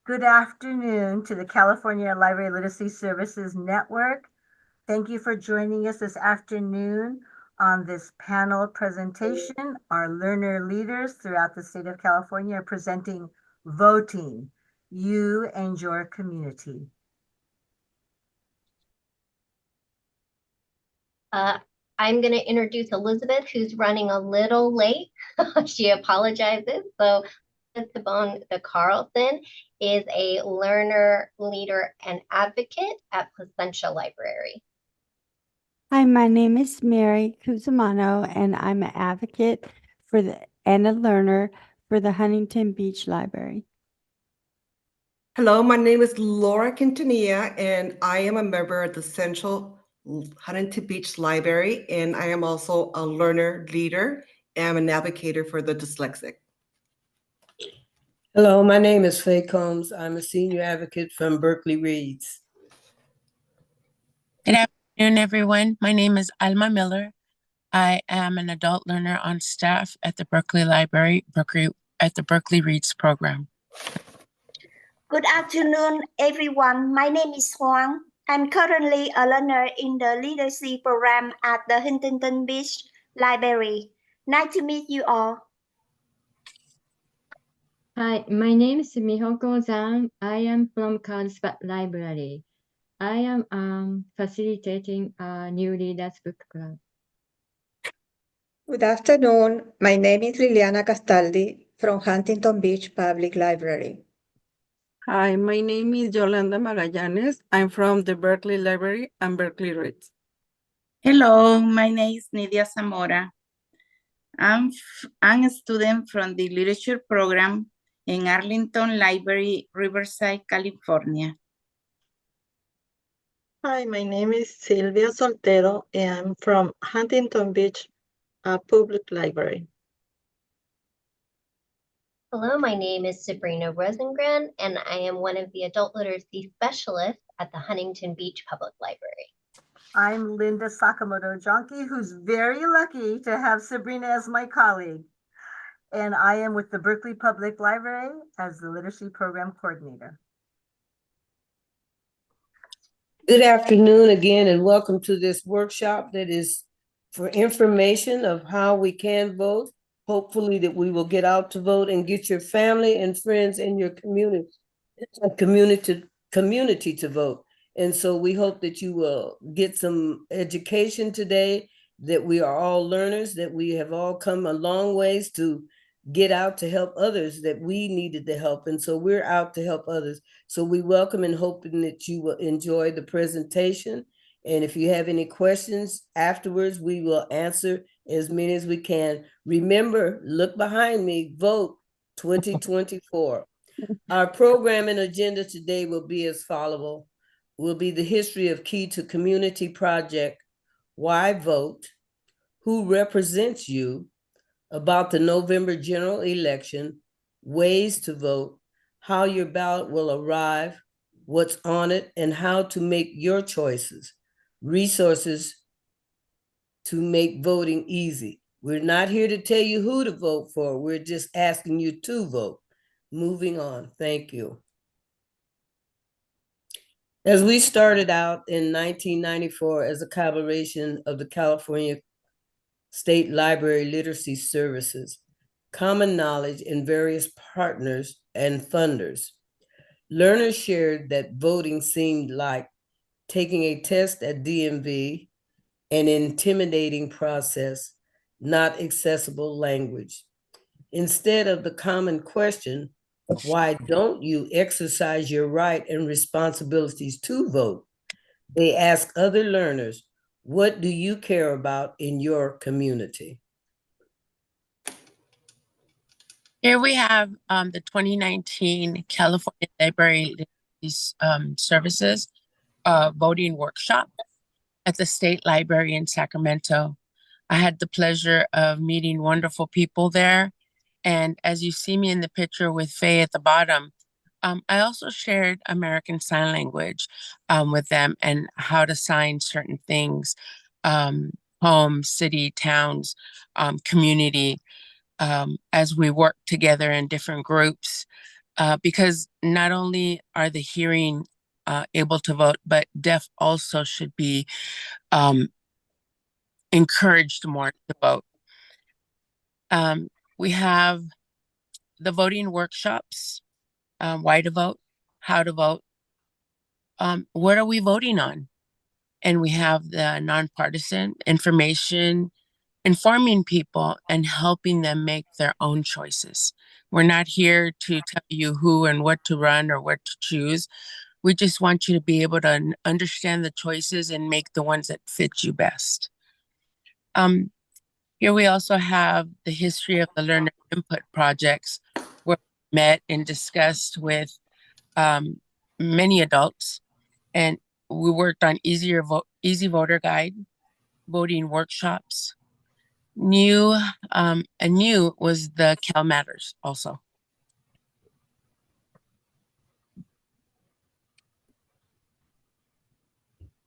Good afternoon to the California Library Literacy Services Network. Thank you for joining us this afternoon on this panel presentation. Our learner leaders throughout the state of California are presenting Voting, You and Your Community. I'm going to introduce Elizabeth, who's running a little late. She apologizes. So Elizabeth de Carlson is a learner, leader, and advocate at Placentia Library. Hi, my name is Mary Cusimano, and I'm an advocate and a learner for the Huntington Beach Library. Hello, my name is Laura Quintanilla, and I am a member of the Central Huntington Beach Library, and I am also a learner leader and an advocate for the dyslexic. Hello, my name is Faye Combs. I'm a senior advocate from Berkeley Reads. Good afternoon, everyone. My name is Alma Miller. I am an adult learner on staff at the Berkeley Library, at the Berkeley Reads program. Good afternoon, everyone. My name is Huang. I'm currently a learner in the leadership program at the Huntington Beach Library. Nice to meet you all. Hi, my name is Mihoko Zhang. I am from Carlsbad Library. I am facilitating a new Readers Book Club. Good afternoon. My name is Liliana Castaldi from Huntington Beach Public Library. Hi, my name is Yolanda Magallanes. I'm from the Berkeley Library and Berkeley Reads. Hello, my name is Nidia Zamora. I'm a student from the literature program in Arlington Library, Riverside, California. Hi, my name is Silvia Soltero, and I'm from Huntington Beach Public Library. Hello, my name is Sabrina Rosengren, and I am one of the adult literacy specialists at the Huntington Beach Public Library. I'm Linda Sakamoto Jonki, who's very lucky to have Sabrina as my colleague. And I am with the Berkeley Public Library as the Literacy Program Coordinator. Good afternoon again, and welcome to this workshop that is for information of how we can vote. Hopefully that we will get out to vote and get your family and friends in your community to vote. And so we hope that you will get some education today, that we are all learners, that we have all come a long ways to get out to help others that we needed to help. And so we're out to help others. So we welcome and hoping that you will enjoy the presentation. And if you have any questions afterwards, we will answer as many as we can. Remember, look behind me, vote 2024. Our program and agenda today will be as follows. Will be the history of Key to Community Project, why vote, who represents you, about the November general election, ways to vote, how your ballot will arrive, what's on it, and how to make your choices, resources to make voting easy. We're not here to tell you who to vote for. We're just asking you to vote. Moving on. Thank you. As we started out in 1994 as a collaboration of the California State Library Literacy Services, Common Knowledge, and various partners and funders, learners shared that voting seemed like taking a test at DMV, an intimidating process, not accessible language. Instead of the common question, why don't you exercise your right and responsibilities to vote? They ask other learners, what do you care about in your community? Here we have the 2019 California Library Services voting workshop at the State Library in Sacramento. I had the pleasure of meeting wonderful people there. And as you see me in the picture with Faye at the bottom, I also shared American Sign Language with them and how to sign certain things, home, city, towns, community, as we work together in different groups because not only are the hearing able to vote, but deaf also should be encouraged more to vote. We have the voting workshops, why to vote, how to vote, what are we voting on? And we have the nonpartisan information, informing people and helping them make their own choices. We're not here to tell you who and what to run or what to choose. We just want you to be able to understand the choices and make the ones that fit you best. Here we also have the history of the learner input projects, where we met and discussed with many adults, and we worked on easy voter guide, voting workshops. New was the Cal Matters also.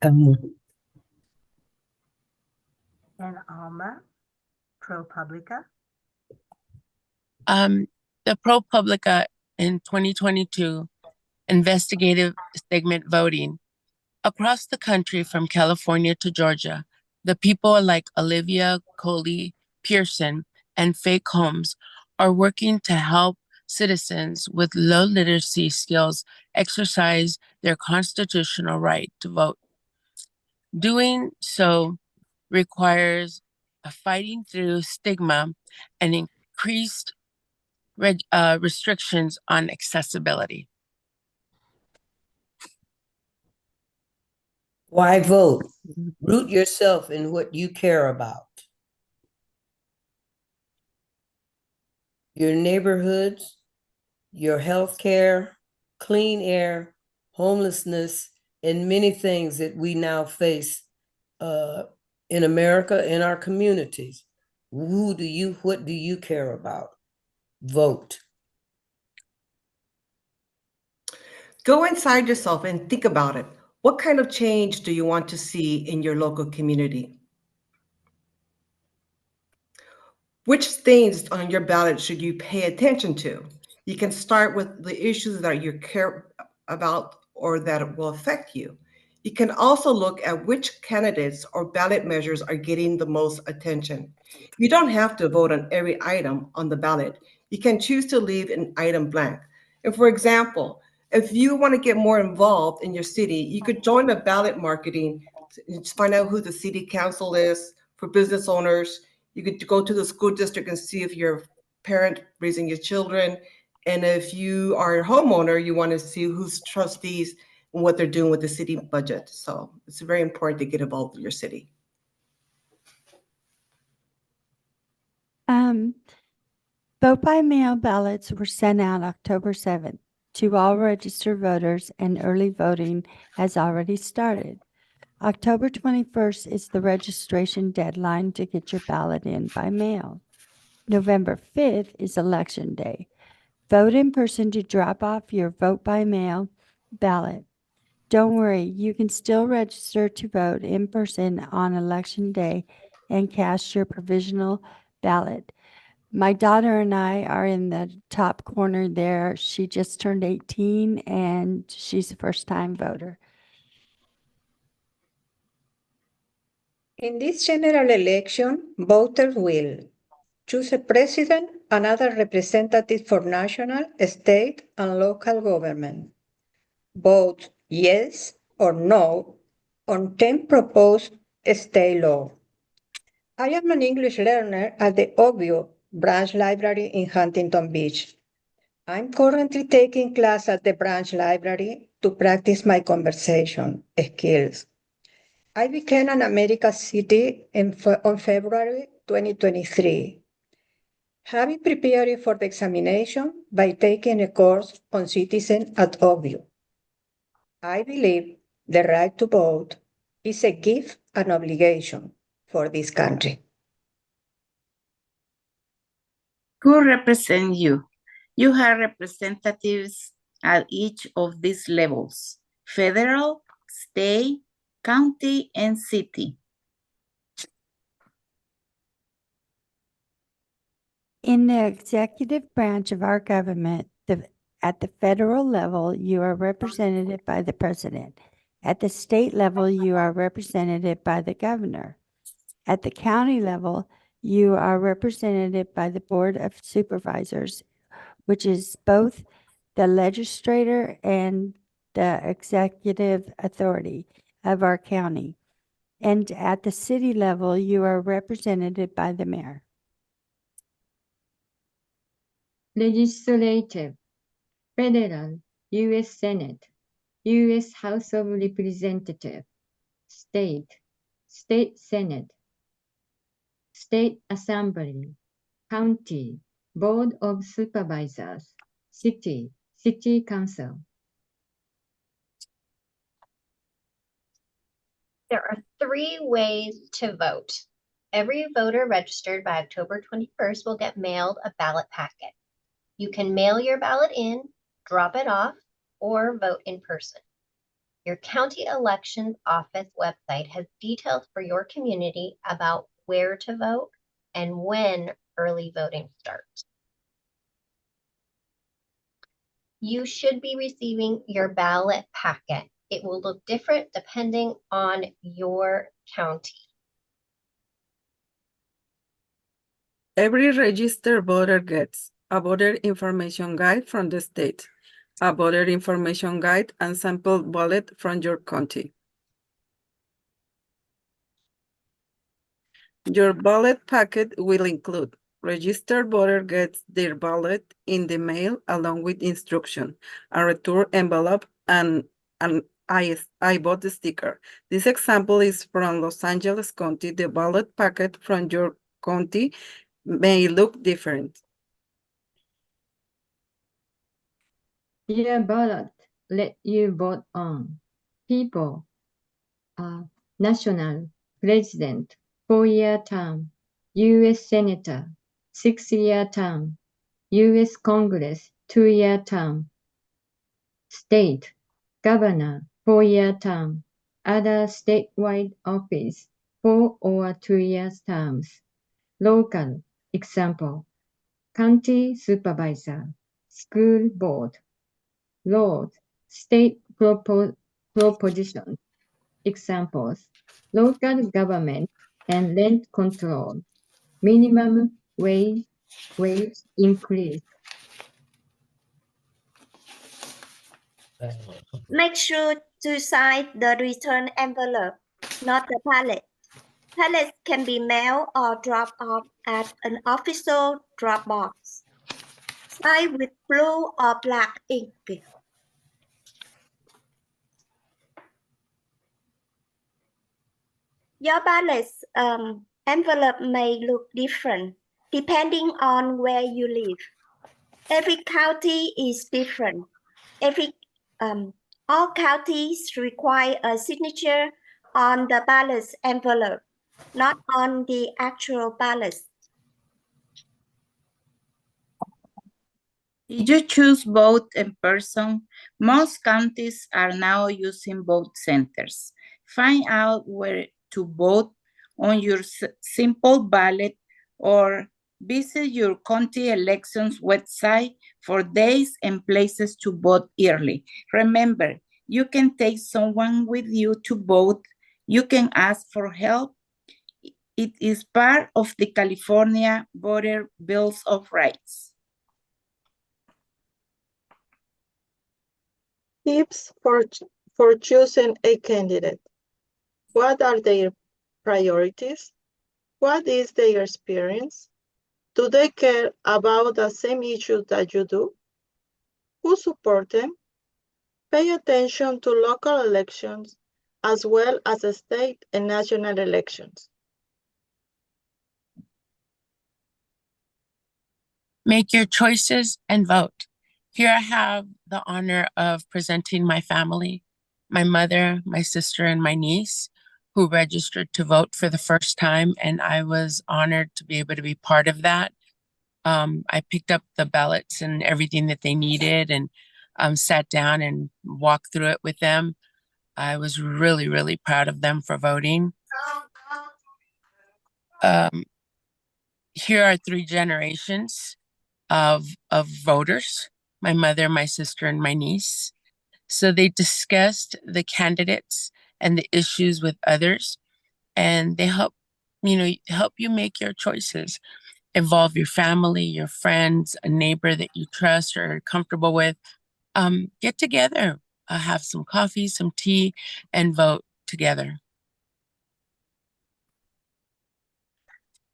And Alma, ProPublica. The ProPublica in 2022 investigative segment voting across the country from California to Georgia. The people like Olivia Coley Pearson and Faye Combs are working to help citizens with low literacy skills exercise their constitutional right to vote. Doing so requires a fighting through stigma and increased restrictions on accessibility. Why vote? Root yourself in what you care about. Your neighborhoods, your health care, clean air, homelessness, and many things that we now face in America, in our communities. What do you care about? Vote. Go inside yourself and think about it. What kind of change do you want to see in your local community? Which things on your ballot should you pay attention to? You can start with the issues that you care about or that will affect you. You can also look at which candidates or ballot measures are getting the most attention. You don't have to vote on every item on the ballot. You can choose to leave an item blank. And for example, if you want to get more involved in your city, you could join the ballot marketing to find out who the city council is for business owners. You could go to the school district and see if you're a parent raising your children. And if you are a homeowner, you want to see who's trustees and what they're doing with the city budget. So it's very important to get involved with your city. Vote by mail ballots were sent out October 7th to all registered voters, and early voting has already started. October 21st is the registration deadline to get your ballot in by mail. November 5th is Election Day. Vote in person to drop off your vote by mail ballot. Don't worry, you can still register to vote in person on Election Day and cast your provisional ballot. My daughter and I are in the top corner there. She just turned 18 and she's a first-time voter. In this general election, voters will choose a president and other representatives for national, state, and local government. Vote yes or no on 10 proposed state laws. I am an English learner at the Obvio Branch Library in Huntington Beach. I'm currently taking class at the branch library to practice my conversation skills. I became an American citizen on February 2023, having prepared for the examination by taking a course on citizen at OVU. I believe the right to vote is a gift and obligation for this country. Who represent you? You have representatives at each of these levels: federal, state, county, and city. In the executive branch of our government, the At the federal level, you are represented by the president. At the state level, you are represented by the governor. At the county level, you are represented by the Board of Supervisors, which is both the legislator and the executive authority of our county. And at the city level, you are represented by the mayor. Legislative, Federal, U.S. Senate, U.S. House of Representatives, State, State Senate, State Assembly, County, Board of Supervisors, City, City Council. There are 3 ways to vote. Every voter registered by October 21st will get mailed a ballot packet. You can mail your ballot in, drop it off, or vote in person. Your county elections office website has details for your community about where to vote and when early voting starts. You should be receiving your ballot packet. It will look different depending on your county. Every registered voter gets a voter information guide from the state, a voter information guide and sample ballot from your county. Your ballot packet will include registered voter gets their ballot in the mail along with instruction, a return envelope, and an I vote sticker. This example is from Los Angeles County. The ballot packet from your county may look different. Your ballot let you vote on people, national president, 4-year term, U.S. senator, 6-year term, U.S. Congress, 2-year term, state, governor, 4-year term, other statewide office, 4 or 2 years terms, local, example, county supervisor, school board, laws, state propositions, examples, local government and rent control, minimum wage increase. Make sure to sign the return envelope, not the ballot. Ballots can be mailed or dropped off at an official drop box. Sign with blue or black ink. Your ballot's envelope may look different depending on where you live. Every county is different. All counties require a signature on the ballot's envelope, not on the actual ballot. If you choose vote in person, most counties are now using vote centers. Find out where to vote on your simple ballot or visit your county elections website for days and places to vote early. Remember, you can take someone with you to vote. You can ask for help. It is part of the California Voter Bills of Rights. Tips for choosing a candidate. What are their priorities? What is their experience? Do they care about the same issues that you do? Who support them? Pay attention to local elections as well as state and national elections. Make your choices and vote. Here I have the honor of presenting my family, my mother, my sister, and my niece, who registered to vote for the first time, and I was honored to be able to be part of that. I picked up the ballots and everything that they needed and sat down and walked through it with them. I was really, really proud of them for voting. Here are 3 generations of voters. my mother, my sister, and my niece. So they discussed the candidates and the issues with others, and they help you make your choices. Involve your family, your friends, a neighbor that you trust or are comfortable with. Get together, have some coffee, some tea, and vote together.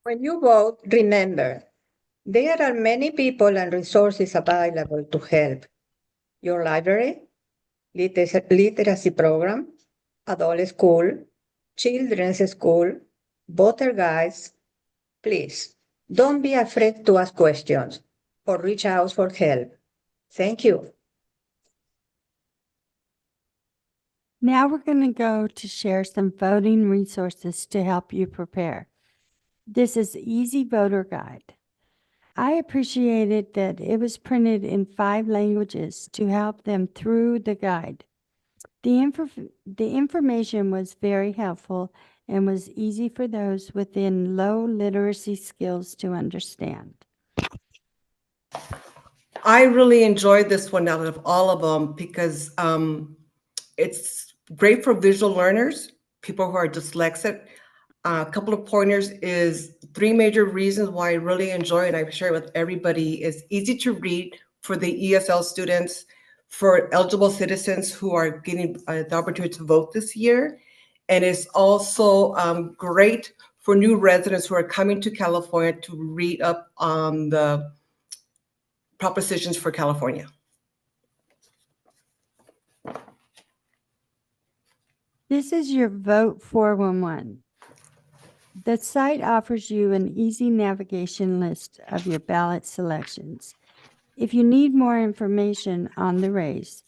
When you vote, remember, there are many people and resources available to help. Your library, literacy program, adult school, children's school, voter guides. Please, don't be afraid to ask questions or reach out for help. Thank you. Now we're going to go to share some voting resources to help you prepare. This is Easy Voter Guide. I appreciated that it was printed in 5 languages to help them through the guide. The information was very helpful and was easy for those within low literacy skills to understand. I really enjoyed this one out of all of them because it's great for visual learners, people who are dyslexic. A couple of pointers is 3 major reasons why I really enjoy it. I share it with everybody. Is easy to read for the ESL students, for eligible citizens who are getting the opportunity to vote this year. And it's also great for new residents who are coming to California to read up on the propositions for California. This is your Vote 411. The site offers you an easy navigation list of your ballot selections. If you need more information on the race,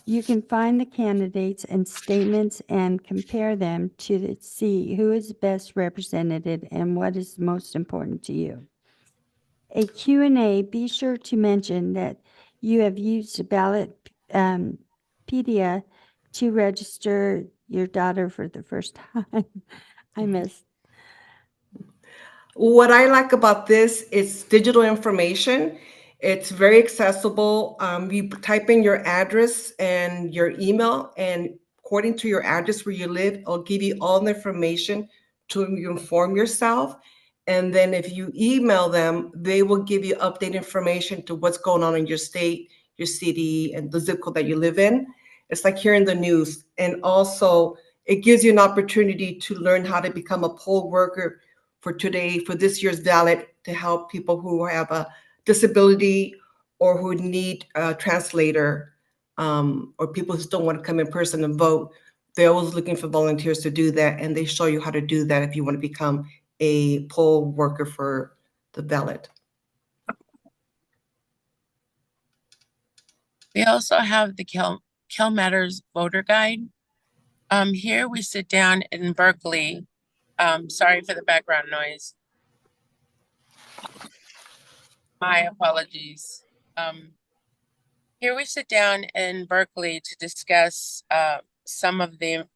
you can find the candidates and statements and compare them to see who is best represented and what is most important to you. A Q&A, be sure to mention that you have used Ballotpedia to register your daughter for the first time. I missed. What I like about this is digital information. It's very accessible. You type in your address and your email, and according to your address where you live, it'll give you all the information to inform yourself. And then if you email them, they will give you update information to what's going on in your state, your city, and the zip code that you live in. It's like hearing the news. And also, it gives you an opportunity to learn how to become a poll worker for this year's ballot, to help people who have a disability or who need a translator, or people who don't want to come in person and vote. They're always looking for volunteers to do that, and they show you how to do that if you want to become a poll worker for the ballot. We also have the Cal Matters Voter Guide. Here we sit down in Berkeley. Sorry for the background noise. My apologies. Here we sit down in Berkeley to discuss some of the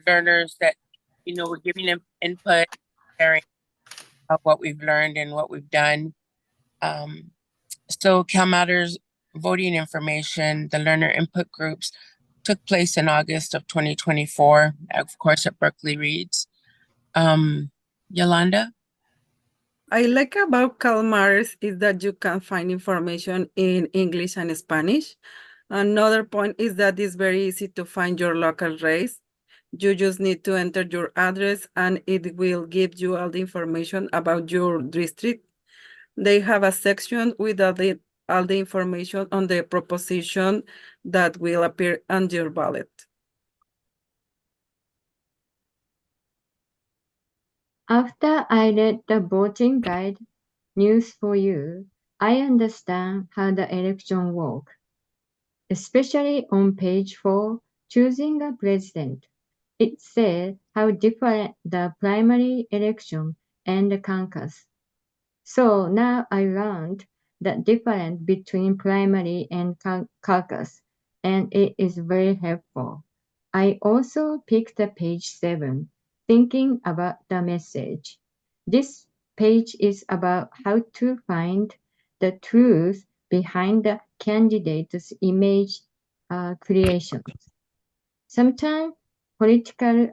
learners that, we're giving them input, sharing of what we've learned and what we've done. So Cal Matters voting information, the learner input groups took place in August of 2024, of course, at Berkeley Reads. Yolanda? I like about Calmares is that you can find information in English and Spanish. Another point is that it's very easy to find your local race. You just need to enter your address and it will give you all the information about your district. They have a section with all the information on the proposition that will appear on your ballot. After I read the voting guide, News for You, I understand how the election works, especially on page 4, choosing a president. It said how different the primary election and the caucus. So now I learned the difference between primary and caucus, and it is very helpful. I also picked the page 7, thinking about the message. This page is about how to find the truth behind the candidate's image creations. Sometimes political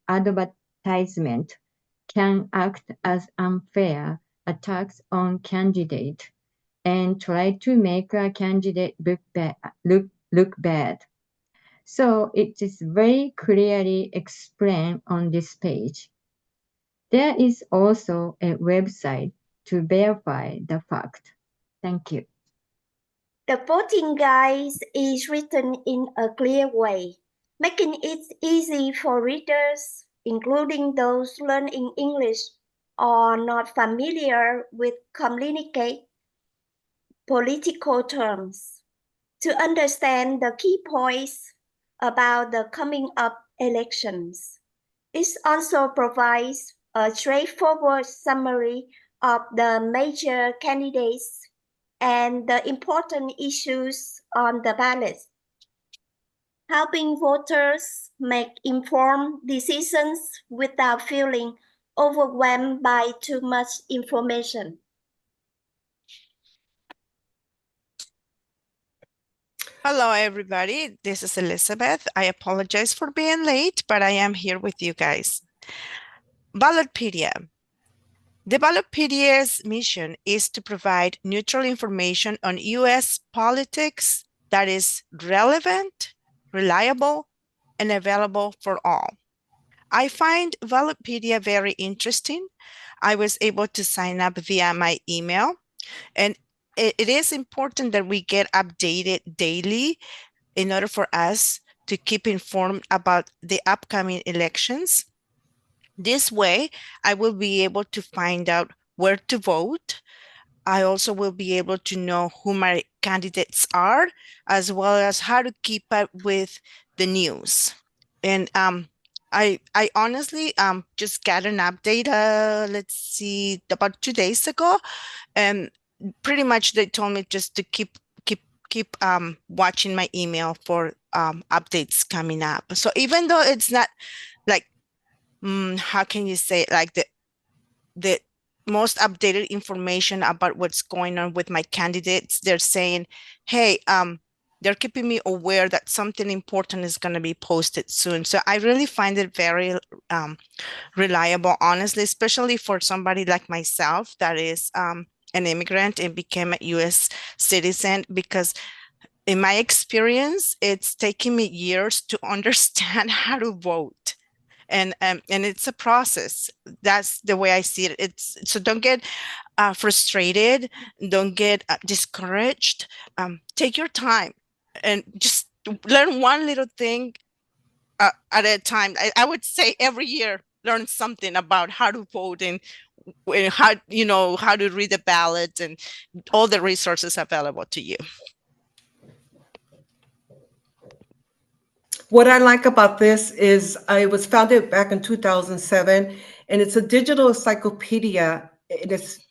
advertisement can act as unfair attacks on candidate and try to make a candidate look bad. So it is very clearly explained on this page. There is also a website to verify the fact. Thank you. The voting guide is written in a clear way, making it easy for readers, including those learning English or not familiar with complicated political terms, to understand the key points about the coming up elections. It also provides a straightforward summary of the major candidates and the important issues on the ballot, helping voters make informed decisions without feeling overwhelmed by too much information. Hello, everybody. This is Elizabeth. I apologize for being late, but I am here with you guys. Ballotpedia. The Ballotpedia's mission is to provide neutral information on U.S. politics that is relevant, reliable, and available for all. I find Ballotpedia very interesting. I was able to sign up via my email, and it is important that we get updated daily in order for us to keep informed about the upcoming elections. This way, I will be able to find out where to vote. I also will be able to know who my candidates are, as well as how to keep up with the news. And I honestly just got an update, let's see, about 2 days ago, and pretty much they told me just to keep watching my email for updates coming up. So even though it's not like how can you say it, like the most updated information about what's going on with my candidates, they're saying, hey, they're keeping me aware that something important is going to be posted soon. So I really find it very reliable, honestly, especially for somebody like myself that is an immigrant and became a US citizen, because in my experience, it's taken me years to understand how to vote. And it's a process. That's the way I see it. So don't get frustrated, don't get discouraged. Take your time and just learn one little thing at a time. I would say every year learn something about how to vote and how to read the ballot and all the resources available to you. What I like about this is it was founded back in 2007, and it's a digital encyclopedia. It is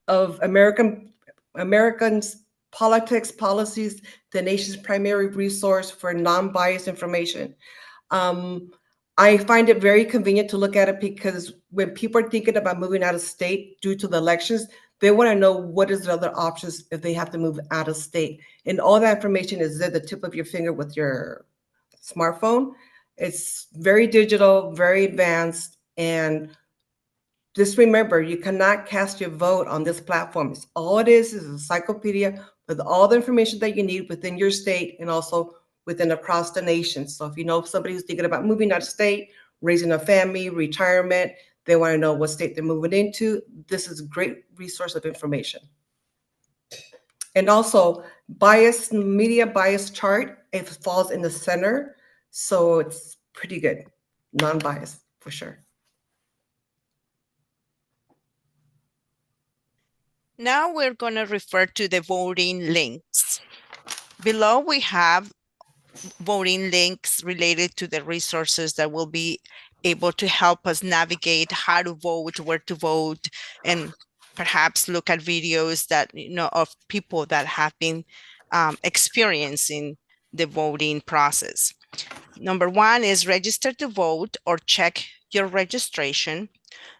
of Americans' politics, policies, the nation's primary resource for non-biased information. I find it very convenient to look at it because when people are thinking about moving out of state due to the elections, they want to know what is the other options if they have to move out of state. And all that information is at the tip of your finger with your smartphone. It's very digital, very advanced, and just remember, you cannot cast your vote on this platform. All it is an encyclopedia with all the information that you need within your state and also within across the nation. So if you know somebody who's thinking about moving out of state, raising a family, retirement, they want to know what state they're moving into, this is a great resource of information. And also media bias chart, it falls in the center. So it's pretty good, non-biased for sure. Now we're going to refer to the voting links. Below we have voting links related to the resources that will be able to help us navigate how to vote, where to vote, and perhaps look at videos that of people that have been experiencing the voting process. Number 1 is register to vote or check your registration.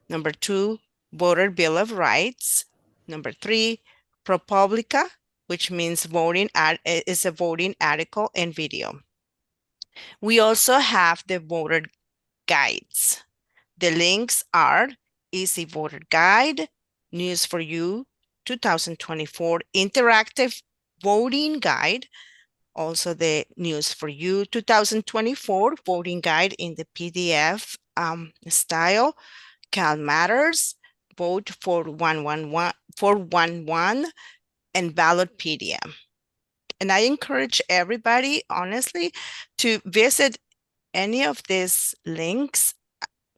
Number 2, voter bill of rights. Number 3, ProPublica, which means voting is a voting article and video. We also have the voter guides. The links are Easy Voter Guide, News for You 2024 Interactive Voting Guide, also the News for You 2024 Voting Guide in the PDF style, Cal Matters, Vote for 111, and Ballotpedia. And I encourage everybody, honestly, to visit any of these links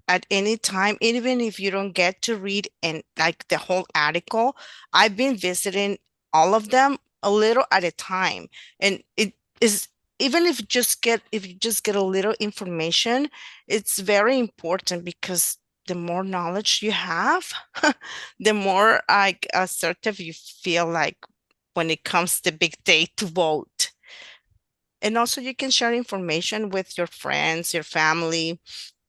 at any time, even if you don't get to read and like the whole article. I've been visiting all of them a little at a time, and it is, even if you just get a little information, it's very important, because the more knowledge you have, the more like assertive you feel like when it comes the big day to vote. And also you can share information with your friends, your family,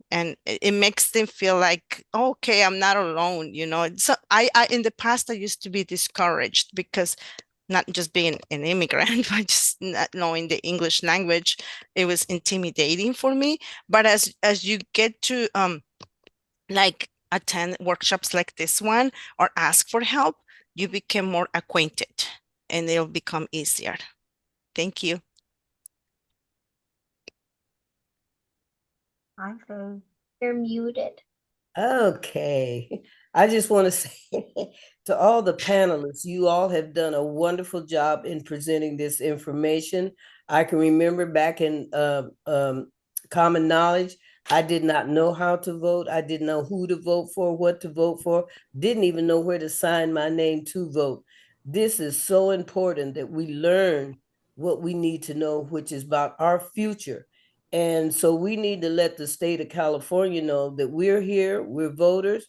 and it makes them feel like, okay, I'm not alone, you know. So I in the past I used to be discouraged, because not just being an immigrant, but just not knowing the English language, it was intimidating for me. But as you get to like attend workshops like this one or ask for help, you become more acquainted and it'll become easier. Thank you. Hi, Faye. You're muted. Okay. I just want to say to all the panelists, you all have done a wonderful job in presenting this information. I can remember back in Common Knowledge, I did not know how to vote. I didn't know who to vote for, what to vote for, didn't even know where to sign my name to vote. This is so important that we learn what we need to know, which is about our future. And so we need to let the state of California know that we're here, we're voters,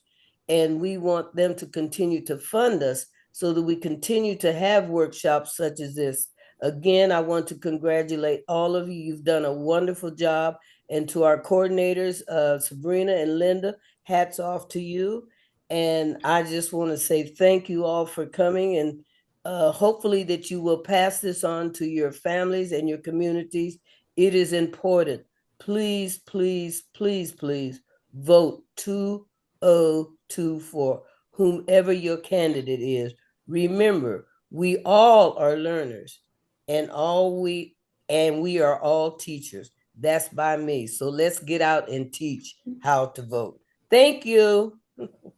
and we want them to continue to fund us so that we continue to have workshops such as this. Again, I want to congratulate all of you. You've done a wonderful job. And to our coordinators, Sabrina and Linda, hats off to you. And I just want to say thank you all for coming, and hopefully that you will pass this on to your families and your communities. It is important. Please, please, please, please vote 2024, whomever your candidate is. Remember, we all are learners, and we are all teachers. That's by me. So let's get out and teach how to vote. Thank you.